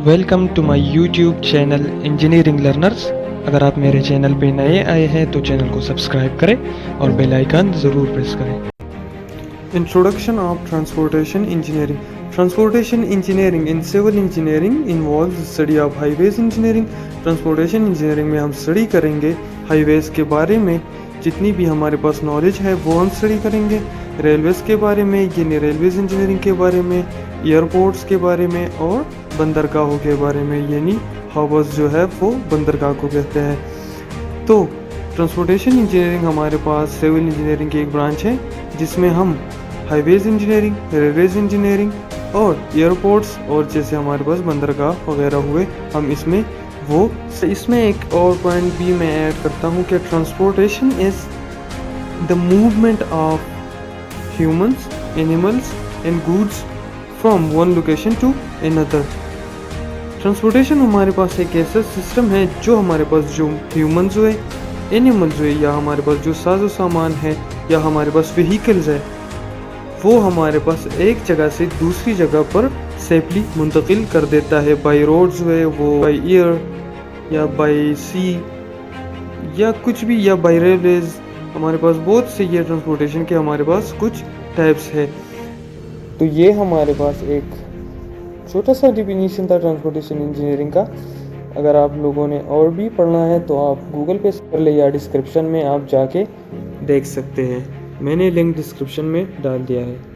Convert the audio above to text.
Welcome to my YouTube channel engineering learners. अगर आप मेरे चैनल पे नए आए हैं तो चैनल को सब्सक्राइब करें और बेल आइकन ज़रूर प्रेस करें। Introduction of Transportation Engineering. Transportation engineering in civil engineering involves the study of highways engineering. Transportation engineering में हम स्टडी करेंगे हाईवेज के बारे में, जितनी भी हमारे पास नॉलेज है वो हम स्टडी करेंगे। रेलवेज़ के बारे में यानी रेलवेज इंजीनियरिंग के बारे में, एयरपोर्ट्स के बारे में और बंदरगाहों के बारे में यानी हार्बर्स जो है वो बंदरगाह को कहते हैं। तो ट्रांसपोर्टेशन इंजीनियरिंग हमारे पास सिविल इंजीनियरिंग की एक ब्रांच है जिसमें हम हाईवेज इंजीनियरिंग, रेलवेज इंजीनियरिंग और एयरपोर्ट्स और जैसे हमारे पास बंदरगाह वगैरह हुए हम इसमें एक और पॉइंट भी मैं ऐड करता हूँ कि transportation is the movement of humans, animals and goods from one location to another. Transportation हमारे पास एक ऐसा सिस्टम है जो हमारे पास जो ह्यूमंस हुए, एनिमल्स हुए या हमारे पास जो साजो सामान है या हमारे पास व्हीकल्स है वो हमारे पास एक जगह से दूसरी जगह पर सेफली मुंतकिल कर देता है। बाई रोड्स हुए वो बाई एयर या बाई सी या कुछ भी या बाई रेलवेज। हमारे पास बहुत से ये ट्रांसपोर्टेशन के हमारे पास कुछ टाइप्स है। तो ये हमारे पास एक छोटा सा डिफिनीशन था ट्रांसपोर्टेशन इंजीनियरिंग का। अगर आप लोगों ने और भी पढ़ना है तो आप गूगल पे कर ले या डिस्क्रिप्शन में आप जाके देख सकते हैं। मैंने लिंक डिस्क्रिप्शन में डाल दिया है।